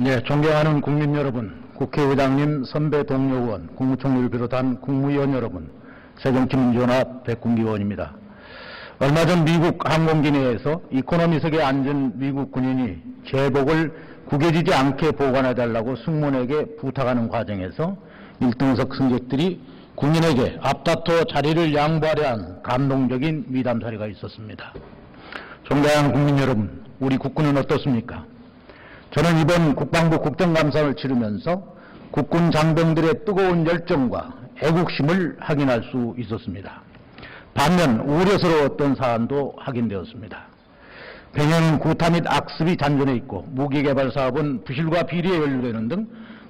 네, 존경하는 국민 여러분, 국회의장님, 선배 동료 의원, 국무총리를 비롯한 국무위원 여러분, 새정치민주연합 백군기 의원입니다. 얼마 전 미국 항공기내에서 이코노미석에 앉은 미국 군인이 제복을 구겨지지 않게 보관해달라고 승무원에게 부탁하는 과정에서 1등석 승객들이 군인에게 앞다퉈 자리를 양보하려 한 감동적인 미담 사례가 있었습니다. 존경하는 국민 여러분, 우리 국군은 어떻습니까? 저는 이번 국방부 국정감사를 치르면서 국군 장병들의 뜨거운 열정과 애국심을 확인할 수 있었습니다. 반면 우려스러웠던 사안도 확인되었습니다. 병영 구타 및 악습이 잔존해 있고 무기개발 사업은 부실과 비리에 연루되는 등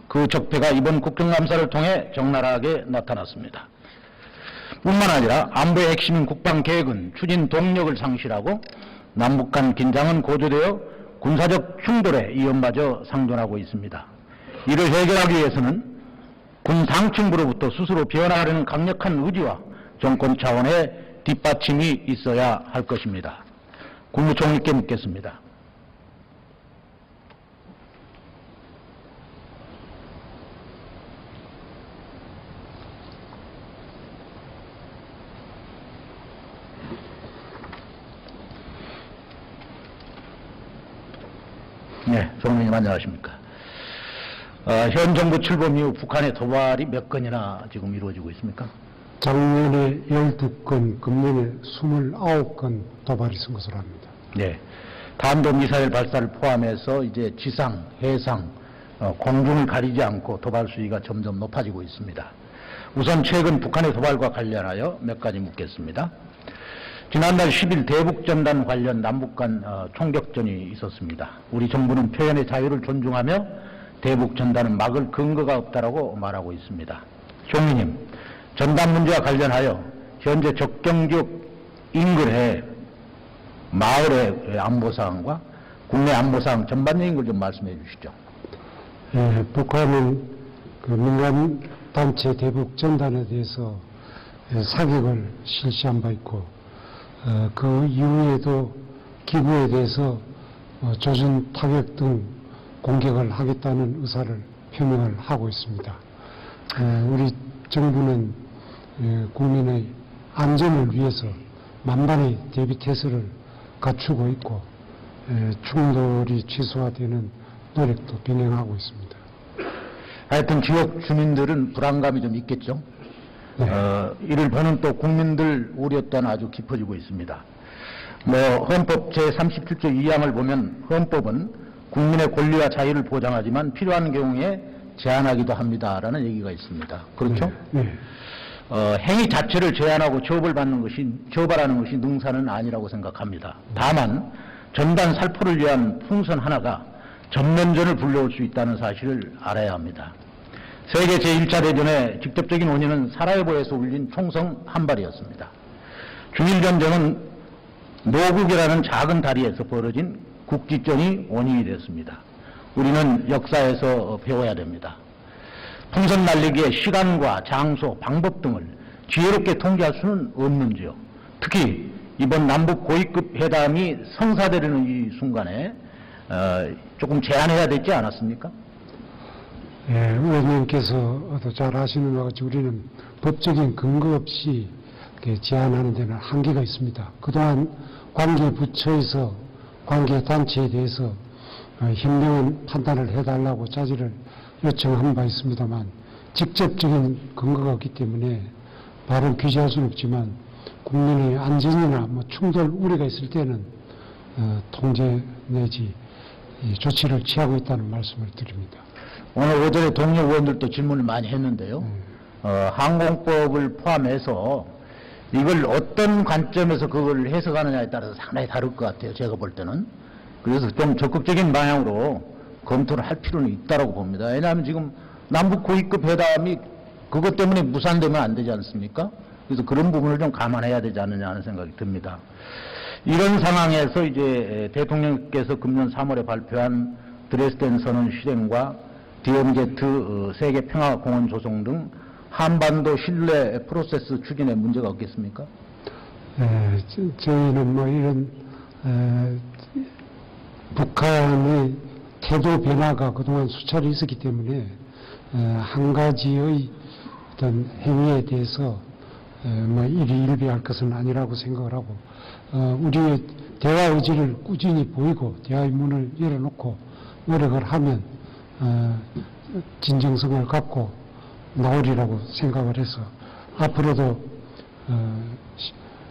그 적폐가 이번 국정감사를 통해 적나라하게 나타났습니다. 뿐만 아니라 안보의 핵심인 국방계획은 추진 동력을 상실하고 남북 간 긴장은 고조되어 군사적 충돌에 이연마저 상존하고 있습니다. 이를 해결하기 위해서는 군 상층부로부터 스스로 변화하려는 강력한 의지와 정권 차원의 뒷받침이 있어야 할 것입니다. 국무총리께 묻겠습니다. 네, 총리님 안녕하십니까. 현 정부 출범 이후 북한의 도발이 몇 건이나 지금 이루어지고 있습니까? 작년에 12건, 금년에 29건 도발이 있은 것으로 합니다. 네. 탄도미사일 발사를 포함해서 이제 지상, 해상, 공중을 가리지 않고 도발 수위가 점점 높아지고 있습니다. 우선 최근 북한의 도발과 관련하여 몇 가지 묻겠습니다. 지난달 10일 대북전단 관련 남북 간 총격전이 있었습니다. 우리 정부는 표현의 자유를 존중하며 대북전단은 막을 근거가 없다라고 말하고 있습니다. 총리님, 전단 문제와 관련하여 현재 적경지역 인근의 마을의 안보사항과 국내 안보사항 전반적인 걸 좀 말씀해 주시죠. 예, 북한은 그 민간 단체 대북전단에 대해서 사격을 실시한 바 있고 그 이후에도 기구에 대해서 조준 타격 등 공격을 하겠다는 의사를 표명을 하고 있습니다. 우리 정부는 국민의 안전을 위해서 만반의 대비태세를 갖추고 있고 충돌이 취소화되는 노력도 병행하고 있습니다. 하여튼 지역 주민들은 불안감이 좀 있겠죠. 네. 이를 보는 또 국민들 우려 또한 아주 깊어지고 있습니다. 헌법 제37조 2항을 보면 헌법은 국민의 권리와 자유를 보장하지만 필요한 경우에 제한하기도 합니다라는 얘기가 있습니다. 그렇죠? 네. 행위 자체를 제한하고 처벌하는 것이 능사는 아니라고 생각합니다. 다만 전단 살포를 위한 풍선 하나가 전면전을 불러올 수 있다는 사실을 알아야 합니다. 세계 제1차 대전의 직접적인 원인은 사라예보에서 울린 총성 한 발이었습니다. 중일전쟁은 노국이라는 작은 다리에서 벌어진 국지전이 원인이 됐습니다. 우리는 역사에서 배워야 됩니다. 풍선 날리기에 시간과 장소, 방법 등을 지혜롭게 통제할 수는 없는지요. 특히 이번 남북 고위급 회담이 성사되려는 이 순간에 조금 제한해야 되지 않았습니까? 예, 의원님께서도 잘 아시는 것 같이 우리는 법적인 근거 없이 제한하는 데는 한계가 있습니다. 그동안 관계 부처에서 관계 단체에 대해서 현명한 판단을 해달라고 자질을 요청한 바 있습니다만 직접적인 근거가 없기 때문에 바로 규제할 수는 없지만 국민의 안전이나 충돌 우려가 있을 때는 통제 내지 조치를 취하고 있다는 말씀을 드립니다. 오늘 오전에 동료 의원들도 질문을 많이 했는데요. 항공법을 포함해서 이걸 어떤 관점에서 그걸 해석하느냐에 따라서 상당히 다를 것 같아요. 제가 볼 때는. 그래서 좀 적극적인 방향으로 검토를 할 필요는 있다고 봅니다. 왜냐하면 지금 남북 고위급 회담이 그것 때문에 무산되면 안 되지 않습니까? 그래서 그런 부분을 좀 감안해야 되지 않느냐 하는 생각이 듭니다. 이런 상황에서 이제 대통령께서 금년 3월에 발표한 드레스덴 선언 실행과 DMZ 세계 평화공원 조성 등 한반도 신뢰 프로세스 추진에 문제가 없겠습니까? 저희는 이런 북한의 태도 변화가 그동안 수차례 있었기 때문에 한 가지의 어떤 행위에 대해서 뭐 일희일비할 것은 아니라고 생각을 하고 우리의 대화 의지를 꾸준히 보이고 대화의 문을 열어놓고 노력을 하면 진정성을 갖고 나오리라고 생각을 해서 앞으로도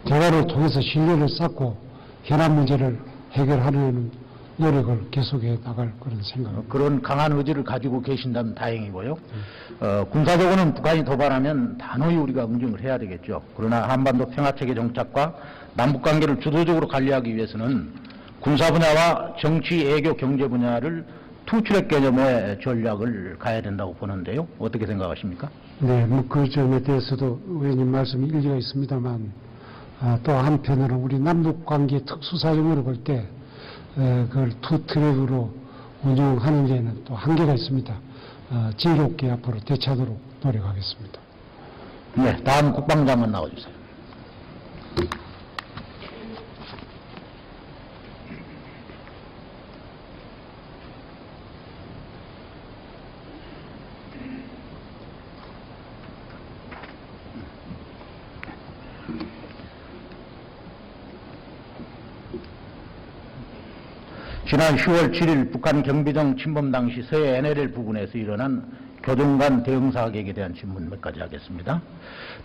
대화를 통해서 신뢰를 쌓고 현안 문제를 해결하려는 노력을 계속해 나갈 그런 생각입니다. 그런 강한 의지를 가지고 계신다면 다행이고요. 군사적으로는 북한이 도발하면 단호히 우리가 응징을 해야 되겠죠. 그러나 한반도 평화체계 정착과 남북관계를 주도적으로 관리하기 위해서는 군사 분야와 정치, 외교, 경제 분야를 투트랙 개념의 전략을 가야 된다고 보는데요. 어떻게 생각하십니까? 네, 뭐 그 점에 대해서도 의원님 말씀이 일리가 있습니다만 또 한편으로는 우리 남북관계 특수사정으로 볼 때 그걸 투 트랙으로 운영하는 데는 또 한계가 있습니다. 지혜롭게 앞으로 되찾도록 노력하겠습니다. 네, 다음 국방장관 나와주세요. 지난 10월 7일 북한 경비정 침범 당시 서해 NLL 부근에서 일어난 교정 간 대응 사격에 대한 질문 몇 가지 하겠습니다.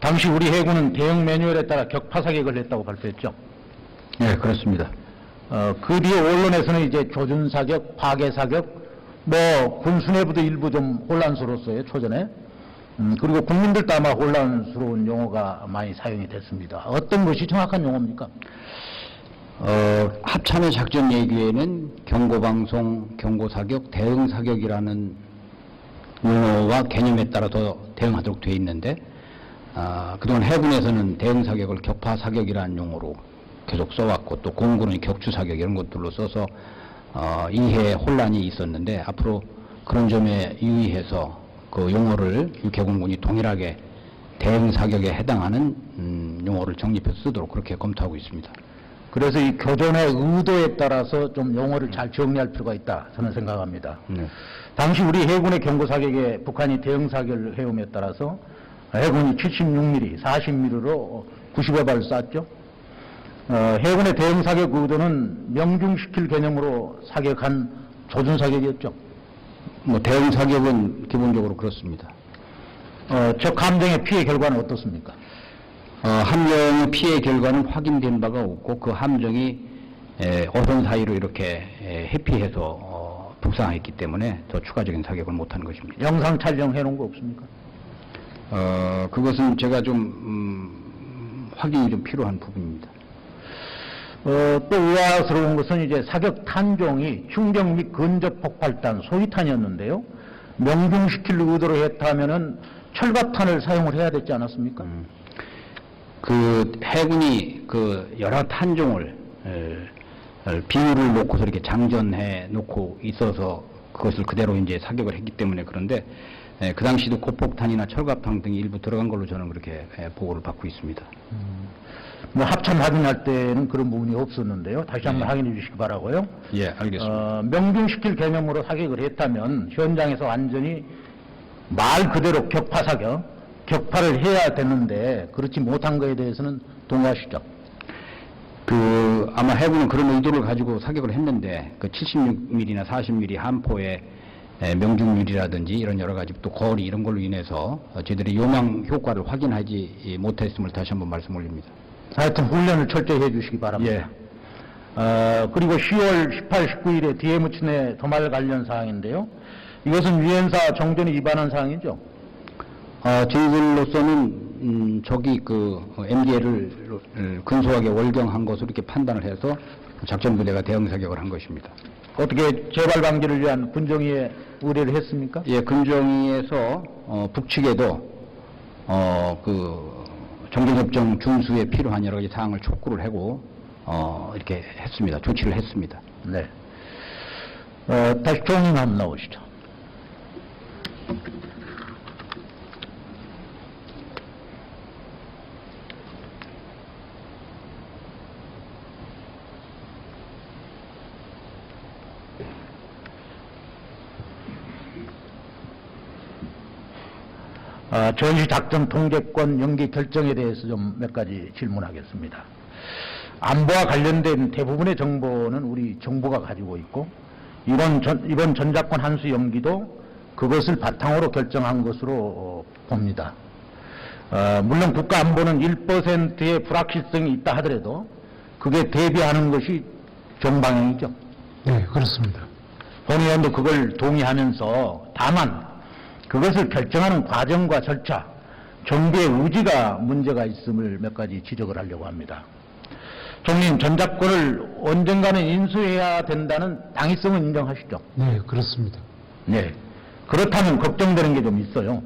당시 우리 해군은 대응 매뉴얼에 따라 격파 사격을 했다고 발표했죠. 네, 그렇습니다. 그 뒤에 언론에서는 이제 조준 사격, 파괴 사격, 뭐 군수 내부도 일부 좀 혼란스러웠어요, 초전에. 그리고 국민들도 아마 혼란스러운 용어가 많이 사용이 됐습니다. 어떤 것이 정확한 용어입니까? 합참의 작전 얘기에는 경고방송, 경고사격, 대응사격이라는 용어와 개념에 따라서 대응하도록 되어 있는데 그동안 해군에서는 대응사격을 격파사격이라는 용어로 계속 써왔고 또 공군은 격추사격 이런 것들로 써서 이해 혼란이 있었는데 앞으로 그런 점에 유의해서 그 용어를 육해공군이 동일하게 대응사격에 해당하는 용어를 정립해서 쓰도록 그렇게 검토하고 있습니다. 그래서 이 교전의 의도에 따라서 좀 용어를 잘 정리할 필요가 있다, 저는 생각합니다. 네. 당시 우리 해군의 경고사격에 북한이 대응사격을 해옴에 따라서 해군이 76mm, 40mm로 90여 발을 쐈죠. 해군의 대응사격 의도는 명중시킬 개념으로 사격한 조준사격이었죠. 뭐 대응사격은 기본적으로 그렇습니다. 적 함정의 피해 결과는 어떻습니까? 함정의 피해 결과는 확인된 바가 없고 그 함정이 어선 사이로 이렇게 회피해서 북상했기 때문에 더 추가적인 사격을 못한 것입니다. 영상 촬영해 놓은 거 없습니까? 그것은 제가 좀 확인이 좀 필요한 부분입니다. 또 의아스러운 것은 이제 사격 탄종이 충격 및 근접 폭발탄, 소위탄이었는데요. 명중시킬 의도로 했다면은 철갑탄을 사용을 해야 됐지 않았습니까? 그 해군이 그 여러 탄종을 비율을 놓고서 이렇게 장전해 놓고 있어서 그것을 그대로 이제 사격을 했기 때문에 그런데 그 당시도 고폭탄이나 철갑탄 등이 일부 들어간 걸로 저는 그렇게 보고를 받고 있습니다. 뭐 합참 확인할 때는 그런 부분이 없었는데요. 다시 한번 확인해 주시기 바라고요. 예, 알겠습니다. 명중시킬 개념으로 사격을 했다면 현장에서 완전히 말 그대로 격파 사격, 격파를 해야 되는데 그렇지 못한 거에 대해서는 동의하시죠? 아마 해군은 그런 의도를 가지고 사격을 했는데 그 76mm나 40mm 함포의 명중률이라든지 이런 여러 가지 또 거리 이런 걸로 인해서 저희들이 요망 효과를 확인하지 못했음을 다시 한번 말씀 올립니다. 하여튼 훈련을 철저히 해주시기 바랍니다. 그리고 10월 18, 19일에 DM 춘의 도말 관련 사항인데요. 이것은 유엔사 정전에 위반한 사항이죠? 저희들로서는 적이 그 MDL을 근소하게 월경한 것으로 이렇게 판단을 해서 작전부대가 대응 사격을 한 것입니다. 어떻게 재발 방지를 위한 군정위에 의뢰를 했습니까? 예, 군정위에서 북측에도 그 정전협정 준수에 필요한 여러 가지 사항을 촉구를 하고 이렇게 했습니다. 조치를 했습니다. 네. 다시 종인 한번 나오시죠. 전시작전 통제권 연기 결정에 대해서 좀 몇 가지 질문하겠습니다. 안보와 관련된 대부분의 정보는 우리 정부가 가지고 있고 이번 전작권 한수 연기도 그것을 바탕으로 결정한 것으로 봅니다. 물론 국가안보는 1%의 불확실성이 있다 하더라도 그게 대비하는 것이 정방향이죠. 네, 그렇습니다. 본 의원도 그걸 동의하면서 다만 그것을 결정하는 과정과 절차, 정부의 의지가 문제가 있음을 몇 가지 지적을 하려고 합니다. 총리님, 전작권을 언젠가는 인수해야 된다는 당위성은 인정하시죠? 네, 그렇습니다. 네. 그렇다면 걱정되는 게 좀 있어요.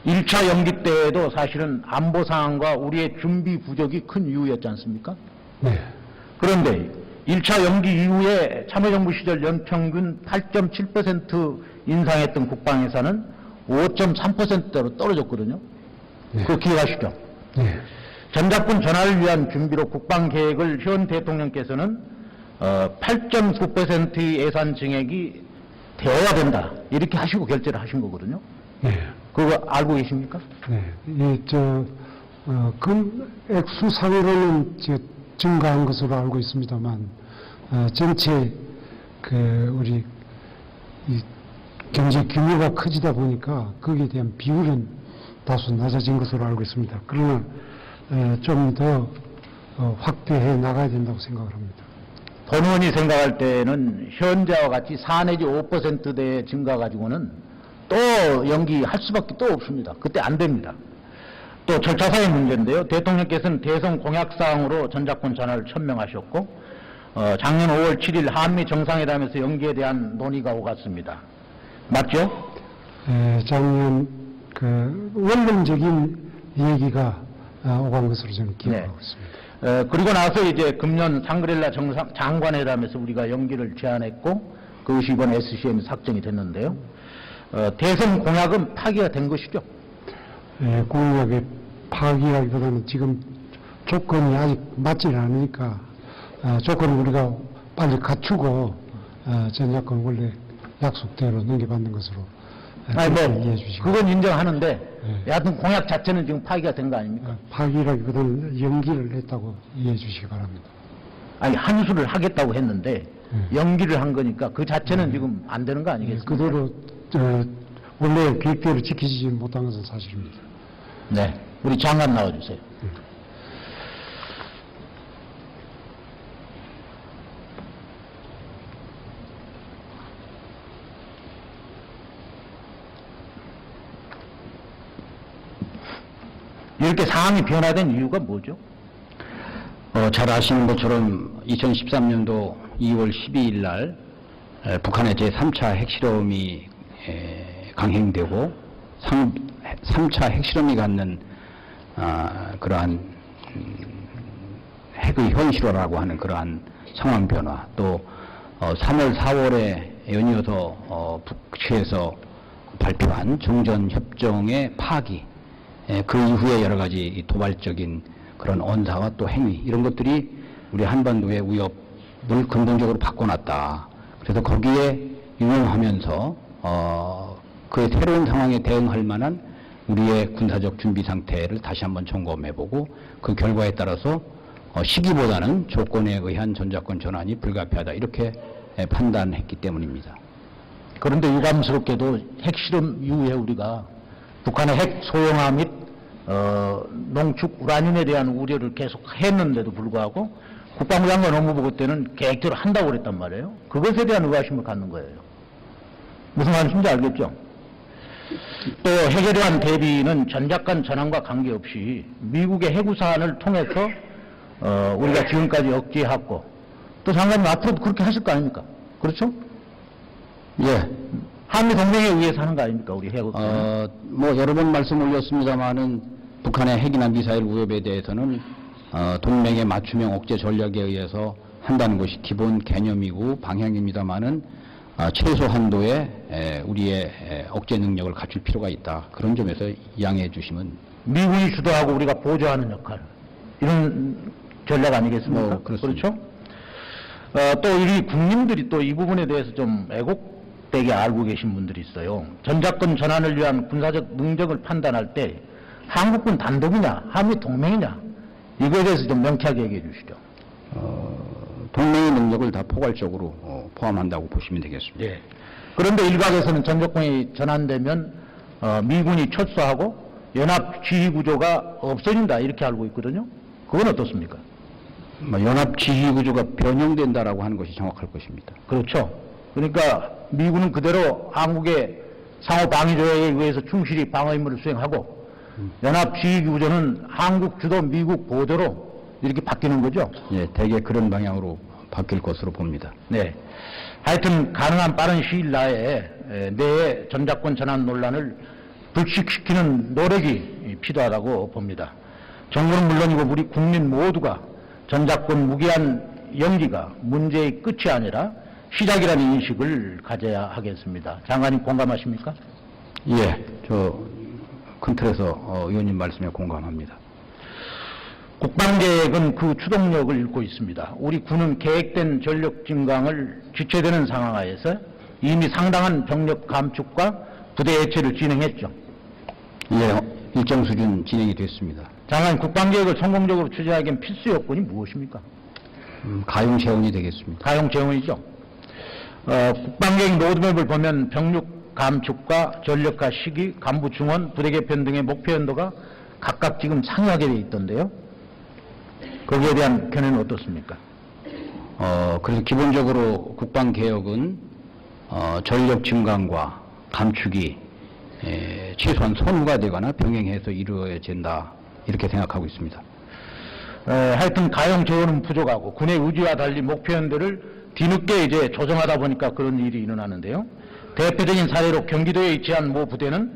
1차 연기 때에도 사실은 안보 상황과 우리의 준비 부족이 큰 이유였지 않습니까? 네, 그런데 1차 연기 이후에 참여정부 시절 연평균 8.7% 인상했던 국방 예산은 5.3%대로 떨어졌거든요. 네. 그거 기억하시죠? 네, 전작권 전환을 위한 준비로 국방 계획을 현 대통령께서는 8.9%의 예산 증액이 되어야 된다 이렇게 하시고 결재를 하신 거거든요. 네. 그거 알고 계십니까? 네, 금액 수상으로는 증가한 것으로 알고 있습니다만, 전체 우리 이 경제 규모가 커지다 보니까 거기에 대한 비율은 다소 낮아진 것으로 알고 있습니다. 그러나 좀 더 확대해 나가야 된다고 생각을 합니다. 본 의원이 생각할 때는 현재와 같이 4 내지 5%대 증가 가지고는 또 연기할 수밖에 또 없습니다. 그때 안 됩니다. 또 절차상의 문제인데요. 대통령께서는 대선 공약사항으로 전작권 전환을 천명하셨고 작년 5월 7일 한미 정상회담에서 연기에 대한 논의가 오갔습니다. 맞죠? 작년 원론적인 얘기가 오간 것으로 저는 기억하고 있습니다. 그리고 나서 이제 금년 상그렐라 장관회담에서 우리가 연기를 제안했고 그것이 이번 SCM에 삭정이 됐는데요. 대선 공약은 파기가 된 것이죠. 공약의 파기라기보다는 지금 조건이 아직 맞지는 않으니까 조건을 우리가 빨리 갖추고 전작권 원래 약속대로 넘겨받는 것으로 이해해 주시기 그건 인정하는데 네. 여하튼 공약 자체는 지금 파기가 된 거 아닙니까? 파기라기보다는 연기를 했다고 이해해 주시기 바랍니다. 아니 한수를 하겠다고 했는데 네. 연기를 한 거니까 그 자체는 지금 안 되는 거 아니겠습니까? 그대로 원래 계획대로 지키지 못한 것은 사실입니다. 네, 우리 장관 나와주세요. 이렇게 상황이 변화된 이유가 뭐죠? 잘 아시는 것처럼 2013년도 2월 12일 날 북한의 제3차 핵실험이 강행되고 3차 핵실험이 갖는 그러한 핵의 현실화라고 하는 그러한 상황 변화, 또 3월 4월에 연이어서 북측에서 발표한 정전협정의 파기, 그 이후에 여러 가지 도발적인 그런 언사와 또 행위, 이런 것들이 우리 한반도의 위협을 근본적으로 바꿔놨다. 그래서 거기에 유용하면서 그 새로운 상황에 대응할 만한 우리의 군사적 준비 상태를 다시 한번 점검해보고 그 결과에 따라서 시기보다는 조건에 의한 전작권 전환이 불가피하다, 이렇게 판단했기 때문입니다. 그런데 유감스럽게도 핵실험 이후에 우리가 북한의 핵 소형화 및 농축 우라늄에 대한 우려를 계속 했는데도 불구하고 국방부 장관 업무보고 때는 계획대로 한다고 그랬단 말이에요. 그것에 대한 의아심을 갖는 거예요. 무슨 말인지 알겠죠? 또 핵에 대한 대비는 전작권 전환과 관계없이 미국의 해구 사안을 통해서 우리가 지금까지 억제했고, 또 장관님 앞으로도 그렇게 하실 거 아닙니까? 그렇죠? 예. 한미 동맹에 의해서 하는 거 아닙니까, 우리 해구? 뭐 여러 번 말씀 올렸습니다만은 북한의 핵이나 미사일 위협에 대해서는 동맹의 맞춤형 억제 전략에 의해서 한다는 것이 기본 개념이고 방향입니다만은 최소 한도의 우리의 억제 능력을 갖출 필요가 있다. 그런 점에서 양해해 주시면. 미군이 주도하고 우리가 보조하는 역할, 이런 전략 아니겠습니까? 그렇습니다. 그렇죠? 또 우리 국민들이 또 이 부분에 대해서 좀 대개 알고 계신 분들이 있어요. 전작권 전환을 위한 군사적 능력을 판단할 때 한국군 단독이냐, 한미 동맹이냐, 이거에 대해서 좀 명쾌하게 얘기해 주시죠. 동맹의 능력을 다 포괄적으로 포함한다고 보시면 되겠습니다. 예. 그런데 일각에서는 전작권이 전환되면 미군이 철수하고 연합 지휘 구조가 없어진다 이렇게 알고 있거든요. 그건 어떻습니까? 연합 지휘 구조가 변형된다라고 하는 것이 정확할 것입니다. 그렇죠. 그러니까 미군은 그대로 한국의 상호 방위 조약에 의해서 충실히 방어 임무를 수행하고 연합 지휘 구조는 한국 주도 미국 보조로 이렇게 바뀌는 거죠. 예, 대개 그런 방향으로 바뀔 것으로 봅니다. 네. 하여튼 가능한 빠른 시일 내에 전작권 전환 논란을 불식시키는 노력이 필요하다고 봅니다. 정부는 물론이고 우리 국민 모두가 전작권 무기한 연기가 문제의 끝이 아니라 시작이라는 인식을 가져야 하겠습니다. 장관님 공감하십니까? 예, 저 큰 틀에서 의원님 말씀에 공감합니다. 국방계획은 그 추동력을 잃고 있습니다. 우리 군은 계획된 전력 증강을 지체되는 상황하에서 이미 상당한 병력 감축과 부대 해체를 진행했죠. 예, 일정 수준 진행이 됐습니다. 장관, 국방계획을 성공적으로 추진하기 위한 필수 요건이 무엇입니까? 가용 재원이 되겠습니다. 가용 재원이죠. 국방계획 로드맵을 보면 병력 감축과 전력화 시기, 간부 중원, 부대 개편 등의 목표 연도가 각각 지금 상이하게 되어 있던데요. 거기에 대한 견해는 어떻습니까? 그래서 기본적으로 국방개혁은 전력 증강과 감축이 최소한 선후가 되거나 병행해서 이루어야 된다 이렇게 생각하고 있습니다. 하여튼 가용 재원은 부족하고 군의 의지와 달리 목표 연도를 뒤늦게 이제 조정하다 보니까 그런 일이 일어나는데요. 대표적인 사례로 경기도에 위치한 모 부대는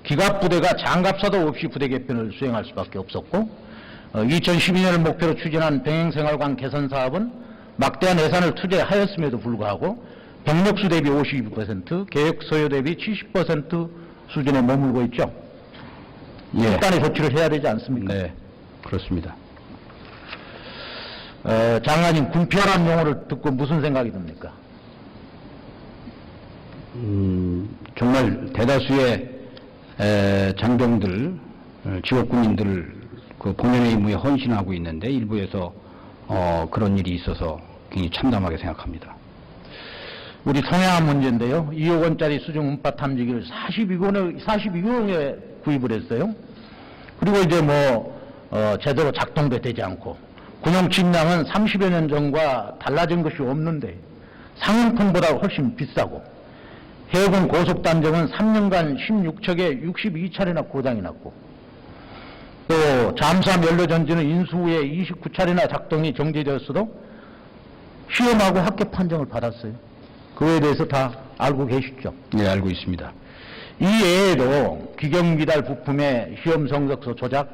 기갑부대가 장갑사도 없이 부대 개편을 수행할 수밖에 없었고 2012년을 목표로 추진한 병행생활관 개선 사업은 막대한 예산을 투자하였음에도 불구하고 병력수 대비 52%, 계획 소요 대비 70% 수준에 머물고 있죠. 예, 일단의 조치를 해야 되지 않습니까? 네, 그렇습니다. 장관님, 군피하라는 용어를 듣고 무슨 생각이 듭니까? 정말 대다수의 장병들, 직업군인들 그 본연의 임무에 헌신하고 있는데 일부에서 그런 일이 있어서 굉장히 참담하게 생각합니다. 우리 성향 문제인데요. 2억 원짜리 수중 음파 탐지기를 42경에 구입을 했어요. 그리고 이제 제대로 작동도 되지 않고 군용 침량은 30여 년 전과 달라진 것이 없는데 상용편보다 훨씬 비싸고 해군 고속단정은 3년간 16척에 62차례나 고장이 났고 또 잠수함 연료전지는 인수 후에 29차례나 작동이 정지되었어도 시험하고 합격 판정을 받았어요. 그거에 대해서 다 알고 계시죠? 네, 알고 있습니다. 이 외에도 기경미달 부품의 시험 성적서 조작,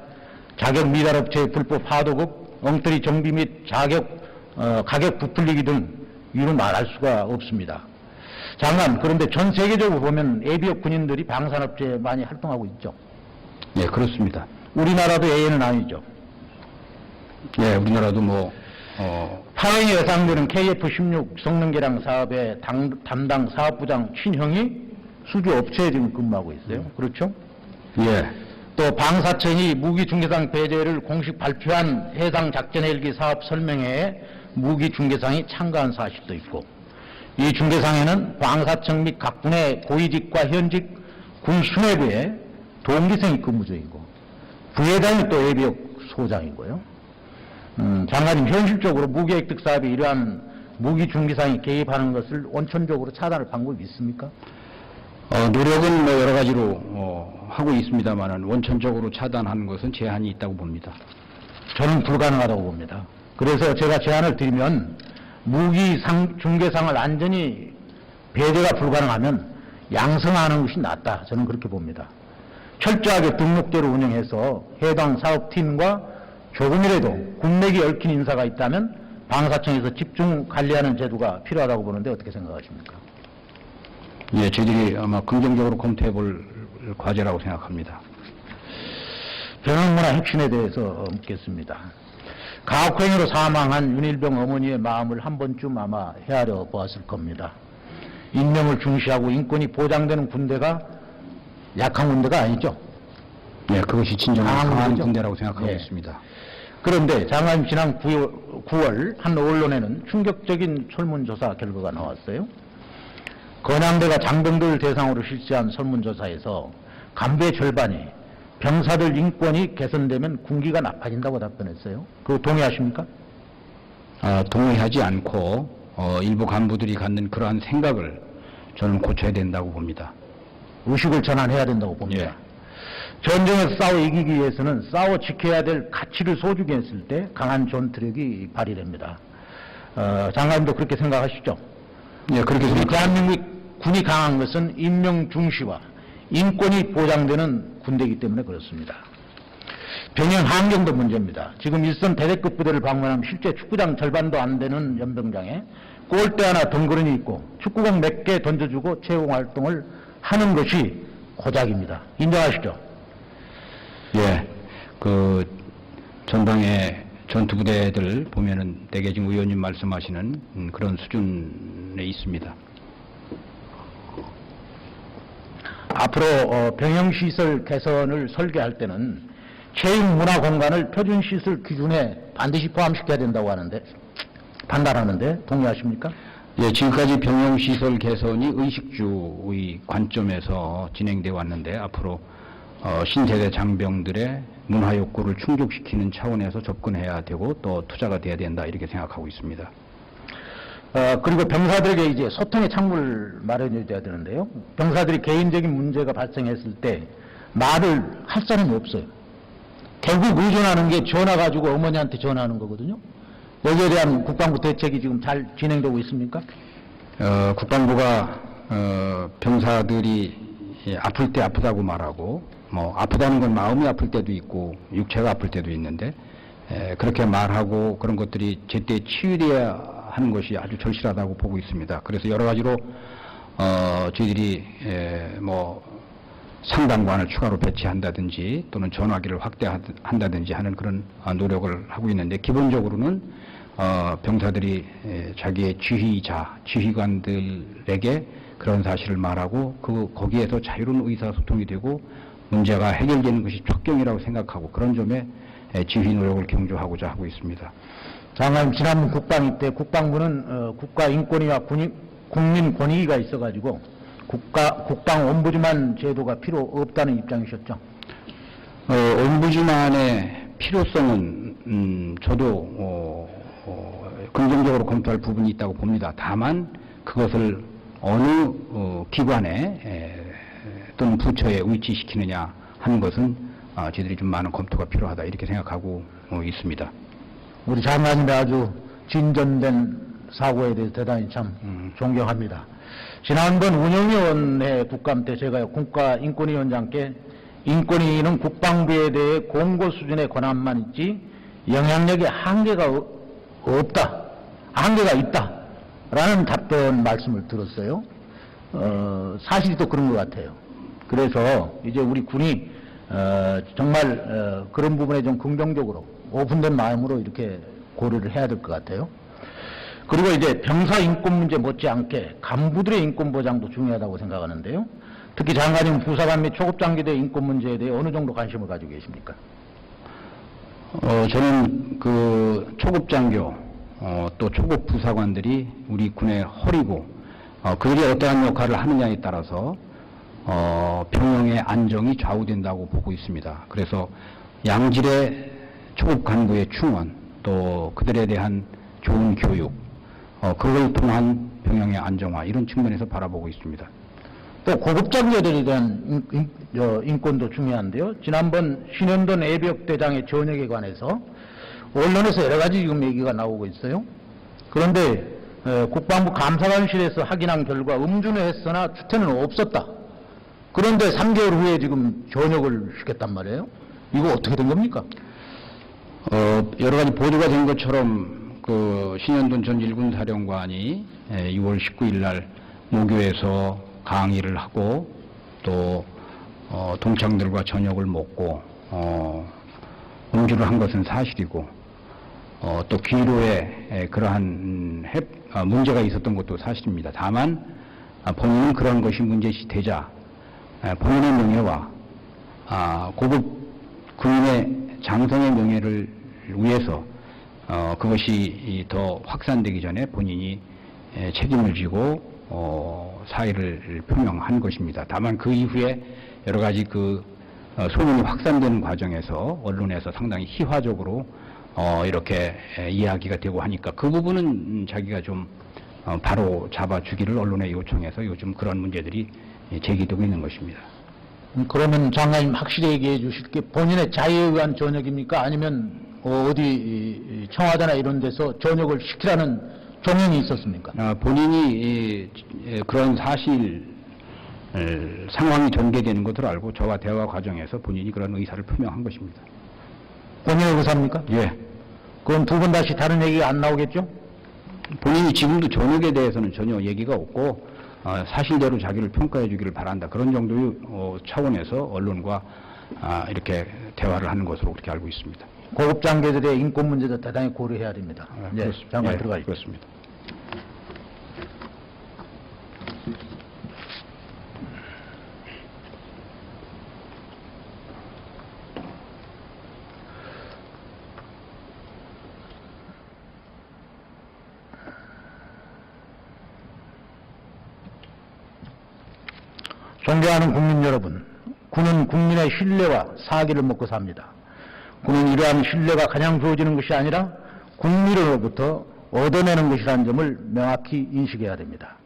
자격 미달업체의 불법 하도급, 엉터리 정비 및 가격 부풀리기 등 이유는 말할 수가 없습니다. 장관, 그런데 전 세계적으로 보면 예비역 군인들이 방산업체에 많이 활동하고 있죠. 네, 그렇습니다. 우리나라도 예외는 아니죠. 예, 우리나라도 파행이 예상되는 KF-16 성능 개량 사업의 담당 사업부장 친형이 수주 업체에 지금 근무하고 있어요. 그렇죠? 예, 또 방사청이 무기중개상 배제를 공식 발표한 해상 작전 헬기 사업 설명회에 무기중개상이 참가한 사실도 있고 이 중개상에는 방사청 및 각 군의 고위직과 현직 군 수뇌부에 동기생이 근무 중이고 부회장이 또 예비역 소장이고요. 장관님, 현실적으로 무기획득 사업에 이러한 무기중개상이 개입하는 것을 원천적으로 차단할 방법이 있습니까? 노력은 여러 가지로 하고 있습니다만 원천적으로 차단하는 것은 제한이 있다고 봅니다. 저는 불가능하다고 봅니다. 그래서 제가 제안을 드리면 무기중개상을 안전히 배제가 불가능하면 양성하는 것이 낫다. 저는 그렇게 봅니다. 철저하게 등록제로 운영해서 해당 사업팀과 조금이라도 군맥이 얽힌 인사가 있다면 방사청에서 집중 관리하는 제도가 필요하다고 보는데 어떻게 생각하십니까? 예, 저희들이 아마 긍정적으로 검토해 볼 과제라고 생각합니다. 변형문화 핵심에 대해서 묻겠습니다. 가혹행위로 사망한 윤일병 어머니의 마음을 한 번쯤 아마 헤아려 보았을 겁니다. 인명을 중시하고 인권이 보장되는 군대가 약한 군대가 아니죠. 네, 그것이 진정한 강한 강한 군대죠. 군대라고 생각하고 예. 있습니다. 그런데 장관님 지난 9월 한 언론에는 충격적인 설문조사 결과가 나왔어요. 건양대가 장병들 대상으로 실시한 설문조사에서 간부의 절반이 병사들 인권이 개선되면 군기가 나빠진다고 답변했어요. 그거 동의하십니까? 동의하지 않고 일부 간부들이 갖는 그러한 생각을 저는 고쳐야 된다고 봅니다. 의식을 전환해야 된다고 봅니다. 예. 전쟁에서 싸워 이기기 위해서는 싸워 지켜야 될 가치를 소중히 했을 때 강한 전투력이 발휘됩니다. 장관님도 그렇게 생각하시죠? 네, 그렇게 우리 생각합니다. 대한민국 군이 강한 것은 인명 중시와 인권이 보장되는 군대이기 때문에 그렇습니다. 병영 환경도 문제입니다. 지금 일선 대대급 부대를 방문하면 실제 축구장 절반도 안 되는 연병장에 골대 하나 덩그러니 있고 축구공 몇 개 던져주고 채용 활동을 하는 것이 고작입니다. 인정하시죠? 예, 그 전방의 전투부대들 보면은 대개 지금 의원님 말씀하시는 그런 수준에 있습니다. 앞으로 병영시설 개선을 설계할 때는 체육문화 공간을 표준시설 기준에 반드시 포함시켜야 된다고 하는데 판단하는데 동의하십니까? 예, 지금까지 병영시설 개선이 의식주의 관점에서 진행되어 왔는데 앞으로 신세대 장병들의 문화 욕구를 충족시키는 차원에서 접근해야 되고 또 투자가 돼야 된다 이렇게 생각하고 있습니다. 그리고 병사들에게 이제 소통의 창구를 마련해 줘야 되는데요. 병사들이 개인적인 문제가 발생했을 때 말을 할 사람이 없어요. 결국 의존하는 게 전화 가지고 어머니한테 전화하는 거거든요. 여기에 대한 국방부 대책이 지금 잘 진행되고 있습니까? 국방부가 병사들이 아플 때 아프다고 말하고 뭐 아프다는 건 마음이 아플 때도 있고 육체가 아플 때도 있는데 그렇게 말하고 그런 것들이 제때 치유돼야 하는 것이 아주 절실하다고 보고 있습니다. 그래서 여러 가지로 저희들이 뭐 상담관을 추가로 배치한다든지 또는 전화기를 확대한다든지 하는 그런 노력을 하고 있는데 기본적으로는 병사들이 자기의 지휘관들에게 그런 사실을 말하고 거기에서 자유로운 의사소통이 되고 문제가 해결되는 것이 촉경이라고 생각하고 그런 점에 지휘 노력을 경주하고자 하고 있습니다. 장관님 지난번 국방위 때 국방부는 국가인권위와 국민권익위가 있어가지고 국방옴부즈만 제도가 필요 없다는 입장이셨죠? 옴부즈만의 필요성은 저도 긍정적으로 검토할 부분이 있다고 봅니다. 다만 그것을 어느 기관에 또는 부처에 위치시키느냐 하는 것은 저희들이 좀 많은 검토가 필요하다 이렇게 생각하고 있습니다. 우리 장관님의 아주 진전된 사고에 대해서 대단히 참 존경합니다. 지난번 운영위원회 국감 때 제가 국가인권위원장께 인권위는 국방부에 대해 공고 수준의 권한만 있지 영향력에 한계가 없다, 한계가 있다 라는 답변 말씀을 들었어요. 사실이 또 그런 것 같아요. 그래서 이제 우리 군이 정말 그런 부분에 좀 긍정적으로 오픈된 마음으로 이렇게 고려를 해야 될 것 같아요. 그리고 이제 병사 인권 문제 못지않게 간부들의 인권 보장도 중요하다고 생각하는데요. 특히 장관님 부사관 및 초급장교대 인권 문제에 대해 어느 정도 관심을 가지고 계십니까? 저는 그 초급장교 또 초급 부사관들이 우리 군의 허리고 그들이 어떠한 역할을 하느냐에 따라서 병영의 안정이 좌우된다고 보고 있습니다. 그래서 양질의 초급 간부의 충원 또 그들에 대한 좋은 교육 그걸 통한 병영의 안정화 이런 측면에서 바라보고 있습니다. 또 고급장교들에 대한 인권도 중요한데요. 지난번 신현돈 예비역대장의 전역에 관해서 언론에서 여러 가지 지금 얘기가 나오고 있어요. 그런데 국방부 감사관실에서 확인한 결과 음주는 했으나 추태는 없었다. 그런데 3개월 후에 지금 전역을 시켰단 말이에요. 이거 어떻게 된 겁니까? 여러 가지 보도가 된 것처럼 그 신현돈 전 일군 사령관이 6월 19일 날 모교에서 강의를 하고 또 동창들과 저녁을 먹고 음주를 한 것은 사실이고 또 기로에 그러한 문제가 있었던 것도 사실입니다. 다만 본인은 그런 것이 문제시 되자 본인의 명예와 고급 군인의 장성의 명예를 위해서 그것이 더 확산되기 전에 본인이 책임을 지고 사의를 표명한 것입니다. 다만 그 이후에 여러 가지 소문이 확산되는 과정에서 언론에서 상당히 희화적으로 이렇게 이야기가 되고 하니까 그 부분은 자기가 좀 바로 잡아주기를 언론에 요청해서 요즘 그런 문제들이 제기되고 있는 것입니다. 그러면 장관님 확실히 얘기해 주실 게 본인의 자의에 의한 전역입니까? 아니면 어디 청와대나 이런 데서 전역을 시키라는 종용이 있었습니까? 본인이 그런 상황이 전개되는 것으로 알고 저와 대화 과정에서 본인이 그런 의사를 표명한 것입니다. 본인의 의사입니까? 예. 그럼 두 번 다시 다른 얘기가 안 나오겠죠? 본인이 지금도 전역에 대해서는 전혀 얘기가 없고 사실대로 자기를 평가해 주기를 바란다. 그런 정도의 차원에서 언론과 이렇게 대화를 하는 것으로 그렇게 알고 있습니다. 고급 장교들의 인권 문제도 대단히 고려해야 됩니다. 네, 그렇습니다. 장관 예, 들어가십시오. 그렇습니다. 존경하는 국민 여러분, 군은 국민의 신뢰와 사기를 먹고 삽니다. 군은 이러한 신뢰가 그냥 주어지는 것이 아니라 국민으로부터 얻어내는 것이라는 점을 명확히 인식해야 됩니다.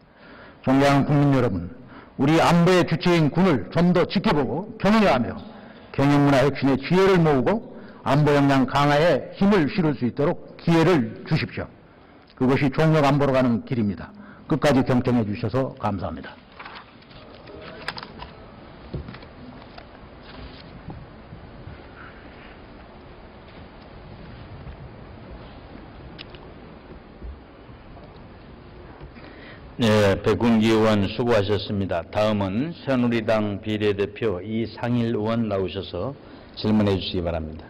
존경하는 국민 여러분, 우리 안보의 주체인 군을 좀 더 지켜보고 경영하며 경영문화 혁신의 지혜를 모으고 안보 역량 강화에 힘을 실을 수 있도록 기회를 주십시오. 그것이 종력 안보로 가는 길입니다. 끝까지 경청해 주셔서 감사합니다. 네, 백운기 의원 수고하셨습니다. 다음은 새누리당 비례대표 이상일 의원 나오셔서 질문해 주시기 바랍니다.